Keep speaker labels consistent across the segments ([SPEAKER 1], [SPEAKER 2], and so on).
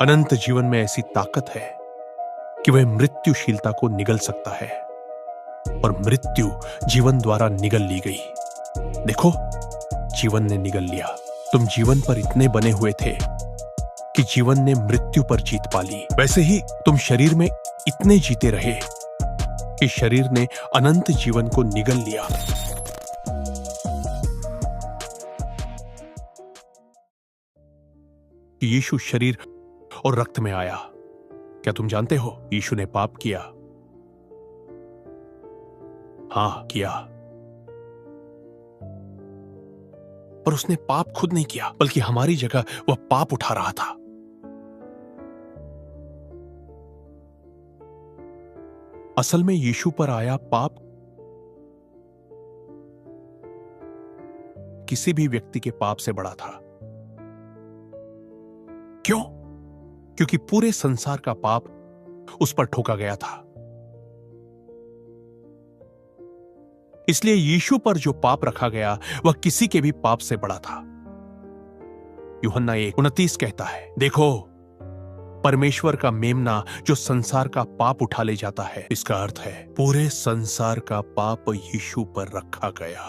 [SPEAKER 1] अनंत जीवन में ऐसी ताकत है कि वह मृत्युशीलता को निगल सकता है, और मृत्यु जीवन द्वारा निगल ली गई। देखो, जीवन ने निगल लिया। तुम जीवन पर इतने बने हुए थे कि जीवन ने मृत्यु पर जीत पा ली। वैसे ही तुम शरीर में इतने जीते रहे कि शरीर ने अनंत जीवन को निगल लिया। यीशु शरीर और रक्त में आया। क्या तुम जानते हो, यीशु ने पाप किया? हां, किया। पर उसने पाप खुद नहीं किया, बल्कि हमारी जगह वह पाप उठा रहा था। असल में यीशु पर आया पाप किसी भी व्यक्ति के पाप से बड़ा था। क्यों? क्योंकि पूरे संसार का पाप उस पर ठोका गया था। इसलिए यीशु पर जो पाप रखा गया वह किसी के भी पाप से बड़ा था। यूहन्ना 1:29 कहता है, देखो, परमेश्वर का मेमना जो संसार का पाप उठा ले जाता है। इसका अर्थ है पूरे संसार का पाप यीशु पर रखा गया।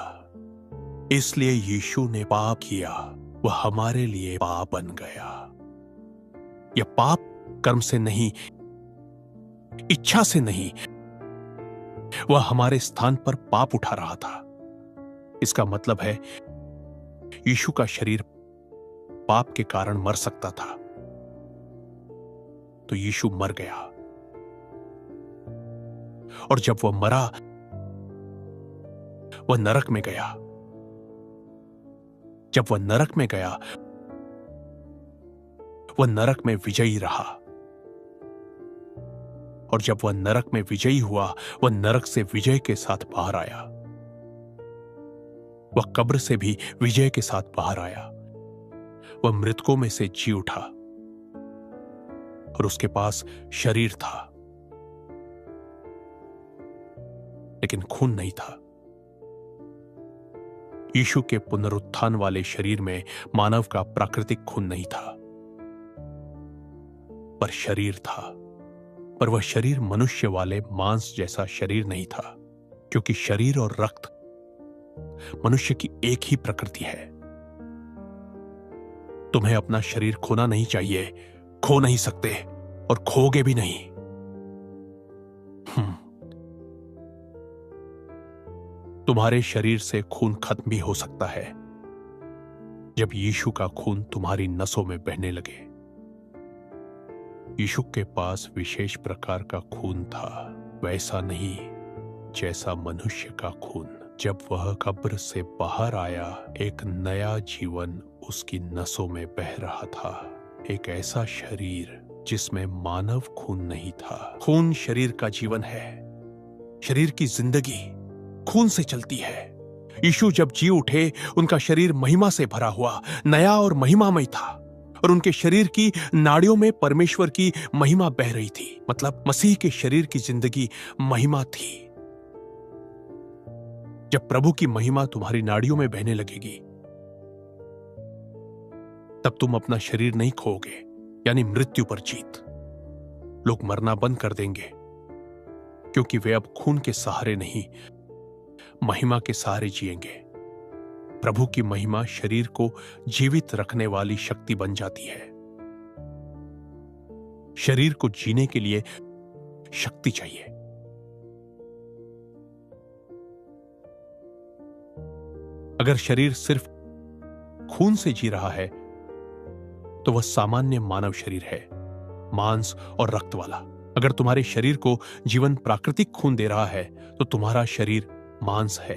[SPEAKER 1] इसलिए यीशु ने पाप किया, वह हमारे लिए पाप बन गया। यह पाप कर्म से नहीं, इच्छा से नहीं, वह हमारे स्थान पर पाप उठा रहा था। इसका मतलब है यीशु का शरीर पाप के कारण मर सकता था, तो यीशु मर गया। और जब वह मरा, वह नरक में गया। जब वह नरक में गया, वह नरक में विजयी रहा। और जब वह नरक में विजयी हुआ, वह नरक से विजय के साथ बाहर आया। वह कब्र से भी विजय के साथ बाहर आया। वह मृतकों में से जी उठा, और उसके पास शरीर था, लेकिन खून नहीं था। यीशु के पुनरुत्थान वाले शरीर में मानव का प्राकृतिक खून नहीं था, पर शरीर था। पर वह शरीर मनुष्य वाले मांस जैसा शरीर नहीं था, क्योंकि शरीर और रक्त मनुष्य की एक ही प्रकृति है। तुम्हें अपना शरीर खोना नहीं चाहिए, खो नहीं सकते, और खोगे भी नहीं। तुम्हारे शरीर से खून खत्म भी हो सकता है जब यीशु का खून तुम्हारी नसों में बहने लगे। यीशु के पास विशेष प्रकार का खून था, वैसा नहीं जैसा मनुष्य का खून। जब वह कब्र से बाहर आया, एक नया जीवन उसकी नसों में बह रहा था। एक ऐसा शरीर जिसमें मानव खून नहीं था। खून शरीर का जीवन है। शरीर की जिंदगी खून से चलती है। यीशु जब जी उठे, उनका शरीर महिमा से भरा हुआ, नया और महिमामय था, और उनके शरीर की नाड़ियों में परमेश्वर की महिमा बह रही थी। मतलब मसीह के शरीर की जिंदगी महिमा थी। जब प्रभु की महिमा तुम्हारी नाड़ियों में बहने लगेगी, तब तुम अपना शरीर नहीं खोओगे, यानी मृत्यु पर जीत। लोग मरना बंद कर देंगे, क्योंकि वे अब खून के सहारे नहीं, महिमा के सहारे जिएंगे। प्रभु की महिमा शरीर को जीवित रखने वाली शक्ति बन जाती है। शरीर को जीने के लिए शक्ति चाहिए। अगर शरीर सिर्फ खून से जी रहा है, तो वह सामान्य मानव शरीर है, मांस और रक्त वाला। अगर तुम्हारे शरीर को जीवन प्राकृतिक खून दे रहा है, तो तुम्हारा शरीर मांस है।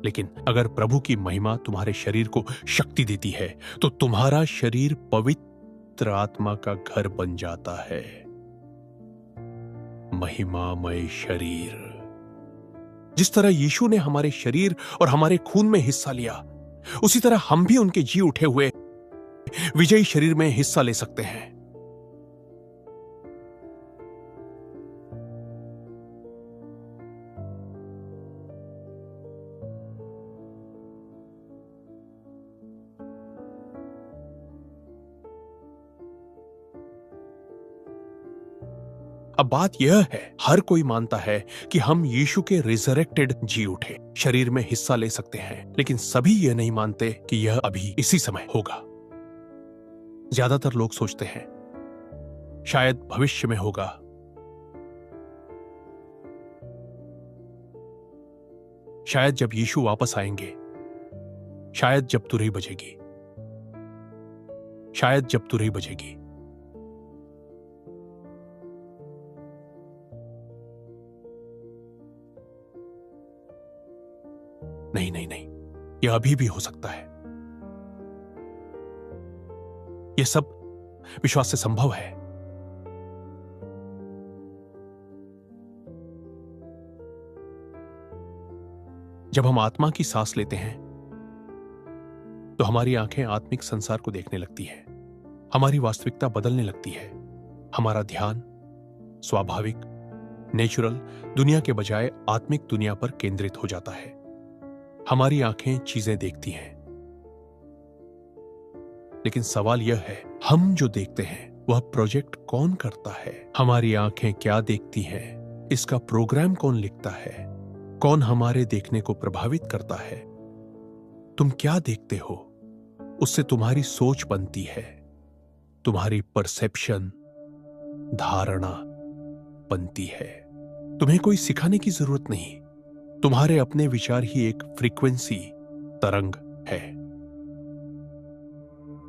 [SPEAKER 1] लेकिन अगर प्रभु की महिमा तुम्हारे शरीर को शक्ति देती है, तो तुम्हारा शरीर पवित्र आत्मा का घर बन जाता है। महिमामय शरीर। जिस तरह यीशु ने हमारे शरीर और हमारे खून में हिस्सा लिया, उसी तरह हम भी उनके जी उठे हुए विजयी शरीर में हिस्सा ले सकते हैं। अब बात यह है, हर कोई मानता है कि हम यीशु के रिजरेक्टेड जी उठे शरीर में हिस्सा ले सकते हैं, लेकिन सभी यह नहीं मानते कि यह अभी इसी समय होगा। ज्यादातर लोग सोचते हैं शायद भविष्य में होगा, शायद जब यीशु वापस आएंगे, शायद जब तुरही बजेगी, शायद जब तुरही बजेगी। नहीं नहीं नहीं, यह अभी भी हो सकता है। यह सब विश्वास से संभव है। जब हम आत्मा की सांस लेते हैं तो हमारी आंखें आत्मिक संसार को देखने लगती है, हमारी वास्तविकता बदलने लगती है। हमारा ध्यान स्वाभाविक नेचुरल दुनिया के बजाय आत्मिक दुनिया पर केंद्रित हो जाता है। हमारी आंखें चीजें देखती हैं, लेकिन सवाल यह है, हम जो देखते हैं वह प्रोजेक्ट कौन करता है? हमारी आंखें क्या देखती हैं? इसका प्रोग्राम कौन लिखता है? कौन हमारे देखने को प्रभावित करता है? तुम क्या देखते हो, उससे तुम्हारी सोच बनती है, तुम्हारी परसेप्शन धारणा बनती है। तुम्हें कोई सिखाने की जरूरत नहीं, तुम्हारे अपने विचार ही एक फ्रीक्वेंसी तरंग है।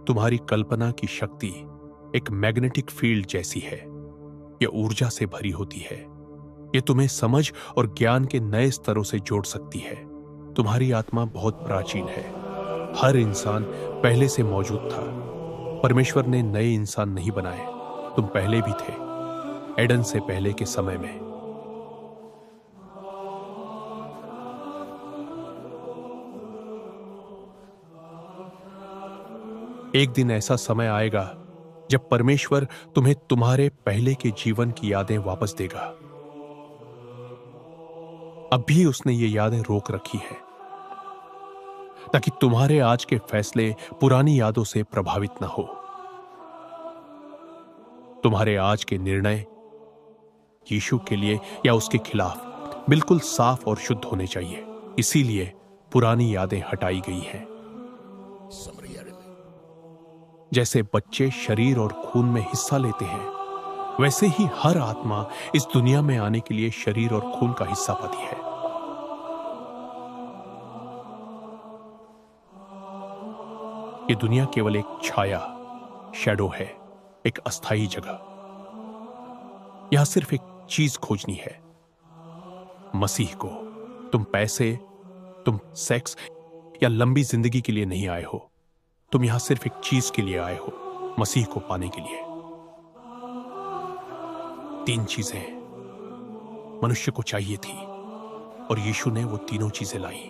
[SPEAKER 1] तुम्हारी कल्पना की शक्ति एक मैग्नेटिक फील्ड जैसी है, यह ऊर्जा से भरी होती है। यह तुम्हें समझ और ज्ञान के नए स्तरों से जोड़ सकती है। तुम्हारी आत्मा बहुत प्राचीन है, हर इंसान पहले से मौजूद था। परमेश्वर ने नए इंसान नहीं बनाए, तुम पहले भी थे, एडन से पहले के समय में। एक दिन ऐसा समय आएगा जब परमेश्वर तुम्हें तुम्हारे पहले के जीवन की यादें वापस देगा। अब भी उसने ये यादें रोक रखी है ताकि तुम्हारे आज के फैसले पुरानी यादों से प्रभावित न हो। तुम्हारे आज के निर्णय यीशु के लिए या उसके खिलाफ बिल्कुल साफ और शुद्ध होने चाहिए। इसीलिए पुरानी यादें हटाई गई हैं। जैसे बच्चे शरीर और खून में हिस्सा लेते हैं, वैसे ही हर आत्मा इस दुनिया में आने के लिए शरीर और खून का हिस्सा पाती है। ये दुनिया केवल एक छाया, शैडो है, एक अस्थायी जगह। यहां सिर्फ एक चीज खोजनी है, मसीह को। तुम पैसे, तुम सेक्स या लंबी जिंदगी के लिए नहीं आए हो। तुम यहां सिर्फ एक चीज के लिए आए हो, मसीह को पाने के लिए। 3 चीजें मनुष्य को चाहिए थी और यीशु ने वो तीनों चीजें लाई।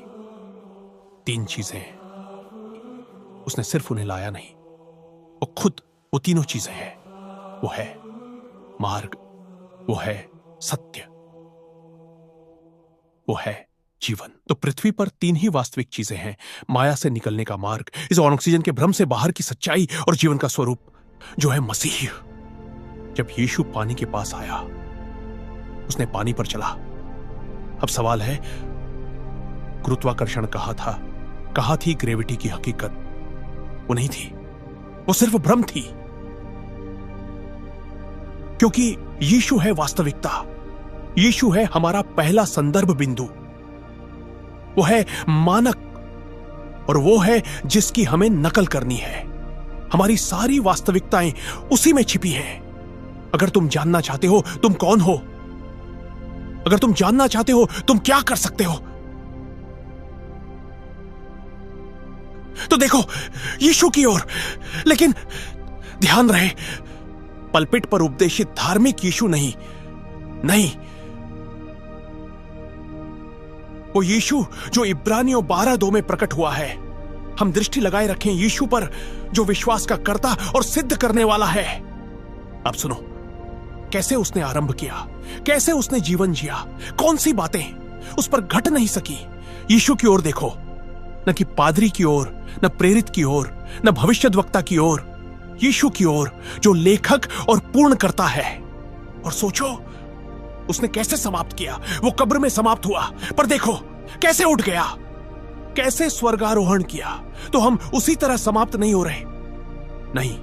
[SPEAKER 1] 3 चीजें उसने सिर्फ उन्हें लाया नहीं, वो खुद वो तीनों चीजें हैं। वो है मार्ग, वो है सत्य, वो है जीवन। तो पृथ्वी पर 3 ही वास्तविक चीजें हैं, माया से निकलने का मार्ग, इस ऑक्सीजन के भ्रम से बाहर की सच्चाई और जीवन का स्वरूप जो है मसीह। जब यीशु पानी के पास आया, उसने पानी पर चला। अब सवाल है, गुरुत्वाकर्षण कहां थी ग्रेविटी की हकीकत? वो नहीं थी, वो सिर्फ भ्रम थी, क्योंकि यीशु है वास्तविकता। यीशु है हमारा पहला संदर्भ बिंदु, वो है मानक और वो है जिसकी हमें नकल करनी है। हमारी सारी वास्तविकताएं उसी में छिपी हैं। अगर तुम जानना चाहते हो तुम कौन हो, अगर तुम जानना चाहते हो तुम क्या कर सकते हो, तो देखो यीशु की ओर। लेकिन ध्यान रहे, पलपिट पर उपदेशित धार्मिक यीशु नहीं, वो यीशु जो इब्रानियों 12:2 में प्रकट हुआ है। हम दृष्टि लगाए रखें यीशु पर, जो विश्वास का कर्ता और सिद्ध करने वाला है। अब सुनो, कैसे उसने आरंभ किया, कैसे उसने जीवन जिया, कौन सी बातें उस पर घट नहीं सकी। यीशु की ओर देखो, न कि पादरी की ओर, न प्रेरित की ओर, न भविष्यद्वक्ता की ओर, यीशु की ओर जो लेखक और पूर्ण करता है। और सोचो उसने कैसे समाप्त किया। वो कब्र में समाप्त हुआ, पर देखो कैसे उठ गया, कैसे स्वर्गारोहण किया। तो हम उसी तरह समाप्त नहीं हो रहे, नहीं,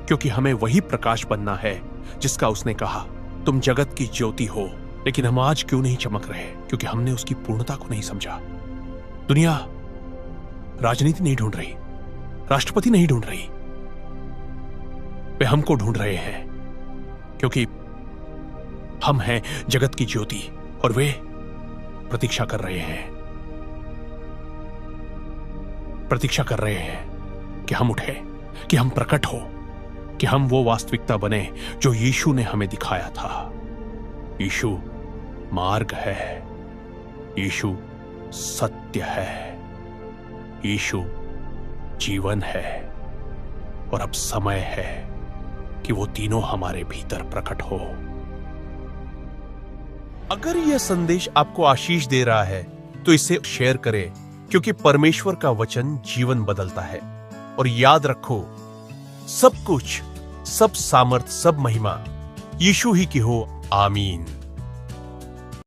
[SPEAKER 1] क्योंकि हमें वही प्रकाश बनना है जिसका उसने कहा, तुम जगत की ज्योति हो। लेकिन हम आज क्यों नहीं चमक रहे? क्योंकि हमने उसकी पूर्णता को नहीं समझा। दुनिया राजनीति नहीं ढूंढ रही, राष्ट्रपति नहीं ढूंढ रही, वे हमको ढूंढ रहे हैं, क्योंकि हम हैं जगत की ज्योति और वे प्रतीक्षा कर रहे हैं, प्रतीक्षा कर रहे हैं कि हम उठे, कि हम प्रकट हो, कि हम वो वास्तविकता बने जो यीशु ने हमें दिखाया था। यीशु मार्ग है, यीशु सत्य है, यीशु जीवन है, और अब समय है कि वो तीनों हमारे भीतर प्रकट हो। अगर यह संदेश आपको आशीष दे रहा है तो इसे शेयर करें, क्योंकि परमेश्वर का वचन जीवन बदलता है। और याद रखो, सब कुछ, सब सामर्थ, सब महिमा यीशु ही की हो। आमीन।